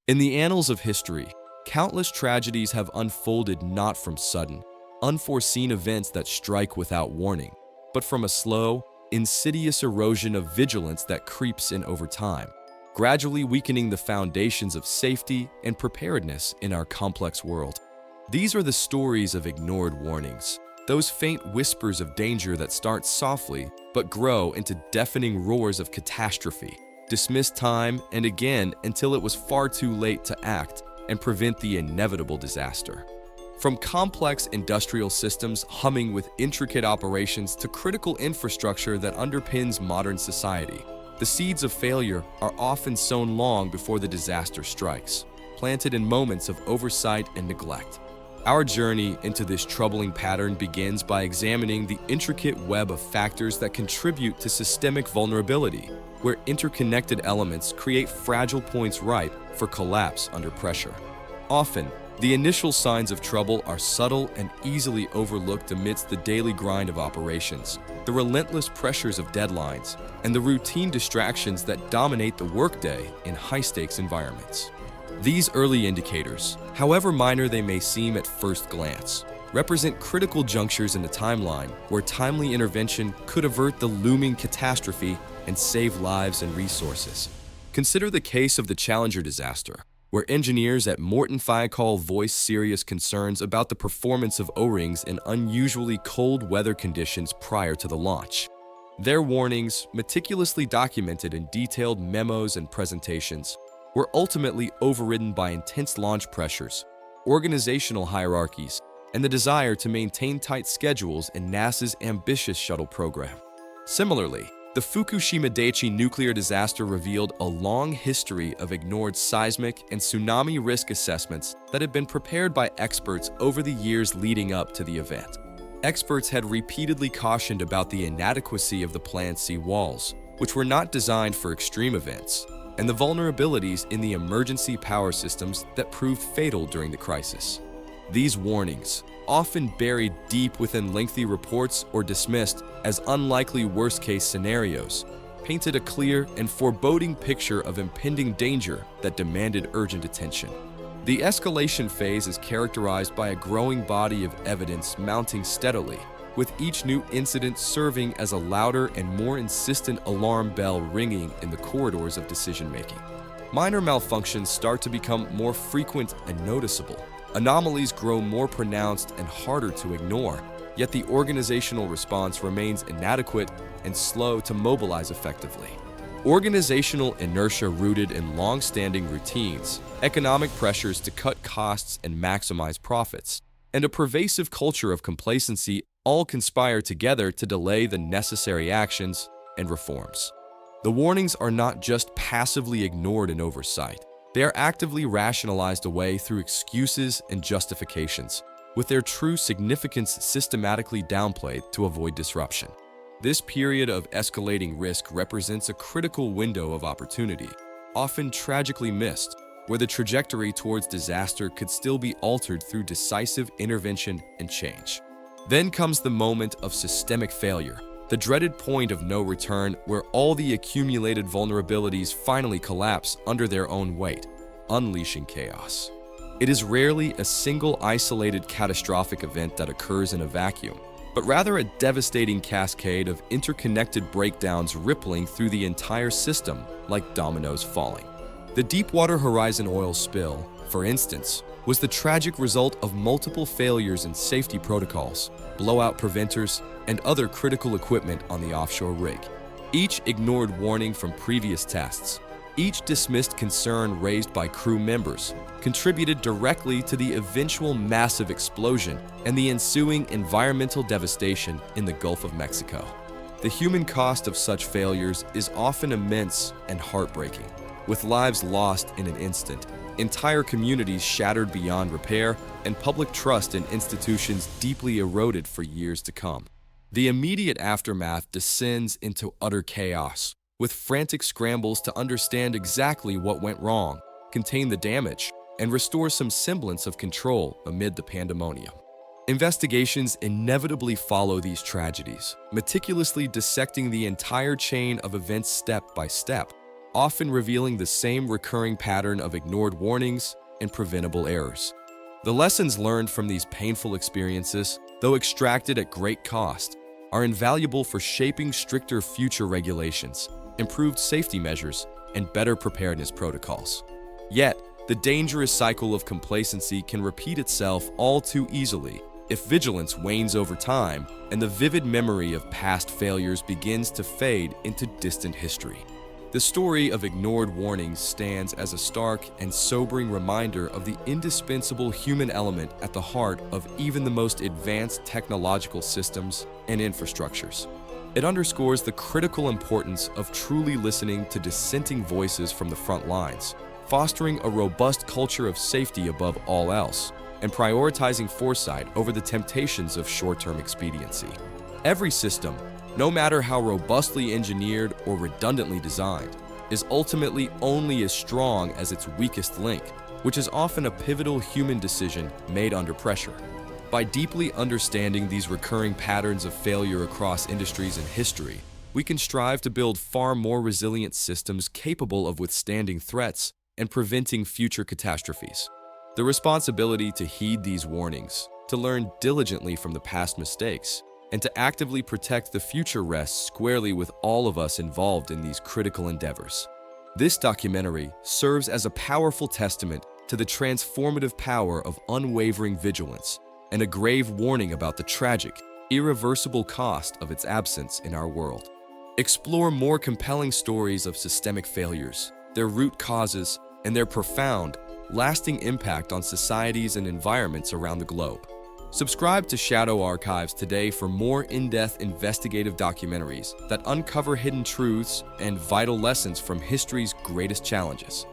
In the annals of history, countless tragedies have unfolded not from sudden, unforeseen events that strike without warning, but from a slow, insidious erosion of vigilance that creeps in over time, gradually weakening the foundations of safety and preparedness in our complex world. These are the stories of ignored warnings, those faint whispers of danger that start softly but grow into deafening roars of catastrophe, dismissed time and again until it was far too late to act and prevent the inevitable disaster. From complex industrial systems humming with intricate operations to critical infrastructure that underpins modern society, the seeds of failure are often sown long before the disaster strikes, planted in moments of oversight and neglect. Our journey into this troubling pattern begins by examining the intricate web of factors that contribute to systemic vulnerability, where interconnected elements create fragile points ripe for collapse under pressure. Often, the initial signs of trouble are subtle and easily overlooked amidst the daily grind of operations, the relentless pressures of deadlines, and the routine distractions that dominate the workday in high-stakes environments. These early indicators, however minor they may seem at first glance, represent critical junctures in the timeline where timely intervention could avert the looming catastrophe and save lives and resources. Consider the case of the Challenger disaster, where engineers at Morton Thiokol voiced serious concerns about the performance of O-rings in unusually cold weather conditions prior to the launch. Their warnings, meticulously documented in detailed memos and presentations, were ultimately overridden by intense launch pressures, organizational hierarchies, and the desire to maintain tight schedules in NASA's ambitious shuttle program. Similarly, the Fukushima Daiichi nuclear disaster revealed a long history of ignored seismic and tsunami risk assessments that had been prepared by experts over the years leading up to the event. Experts had repeatedly cautioned about the inadequacy of the planned sea walls, which were not designed for extreme events, and the vulnerabilities in the emergency power systems that proved fatal during the crisis. These warnings, often buried deep within lengthy reports or dismissed as unlikely worst-case scenarios, painted a clear and foreboding picture of impending danger that demanded urgent attention. The escalation phase is characterized by a growing body of evidence mounting steadily, with each new incident serving as a louder and more insistent alarm bell ringing in the corridors of decision-making. Minor malfunctions start to become more frequent and noticeable. Anomalies grow more pronounced and harder to ignore, yet the organizational response remains inadequate and slow to mobilize effectively. Organizational inertia rooted in long-standing routines, economic pressures to cut costs and maximize profits, and a pervasive culture of complacency all conspire together to delay the necessary actions and reforms. The warnings are not just passively ignored in oversight. They are actively rationalized away through excuses and justifications, with their true significance systematically downplayed to avoid disruption. This period of escalating risk represents a critical window of opportunity, often tragically missed, where the trajectory towards disaster could still be altered through decisive intervention and change. Then comes the moment of systemic failure, the dreaded point of no return where all the accumulated vulnerabilities finally collapse under their own weight, unleashing chaos. It is rarely a single isolated catastrophic event that occurs in a vacuum, but rather a devastating cascade of interconnected breakdowns rippling through the entire system like dominoes falling. The Deepwater Horizon oil spill, for instance, was the tragic result of multiple failures in safety protocols, blowout preventers, and other critical equipment on the offshore rig. Each ignored warning from previous tests, each dismissed concern raised by crew members, contributed directly to the eventual massive explosion and the ensuing environmental devastation in the Gulf of Mexico. The human cost of such failures is often immense and heartbreaking, with lives lost in an instant, entire communities shattered beyond repair, and public trust in institutions deeply eroded for years to come. The immediate aftermath descends into utter chaos, with frantic scrambles to understand exactly what went wrong, contain the damage, and restore some semblance of control amid the pandemonium. Investigations inevitably follow these tragedies, meticulously dissecting the entire chain of events step by step, often revealing the same recurring pattern of ignored warnings and preventable errors. The lessons learned from these painful experiences, though extracted at great cost, are invaluable for shaping stricter future regulations, improved safety measures, and better preparedness protocols. Yet, the dangerous cycle of complacency can repeat itself all too easily if vigilance wanes over time and the vivid memory of past failures begins to fade into distant history. The story of ignored warnings stands as a stark and sobering reminder of the indispensable human element at the heart of even the most advanced technological systems and infrastructures. It underscores the critical importance of truly listening to dissenting voices from the front lines, fostering a robust culture of safety above all else, and prioritizing foresight over the temptations of short-term expediency. Every system, no matter how robustly engineered or redundantly designed, is ultimately only as strong as its weakest link, which is often a pivotal human decision made under pressure. By deeply understanding these recurring patterns of failure across industries and history, we can strive to build far more resilient systems capable of withstanding threats and preventing future catastrophes. The responsibility to heed these warnings, to learn diligently from the past mistakes, and to actively protect the future rests squarely with all of us involved in these critical endeavors. This documentary serves as a powerful testament to the transformative power of unwavering vigilance and a grave warning about the tragic, irreversible cost of its absence in our world. Explore more compelling stories of systemic failures, their root causes, and their profound, lasting impact on societies and environments around the globe. Subscribe to Shadow Archives today for more in-depth investigative documentaries that uncover hidden truths and vital lessons from history's greatest challenges.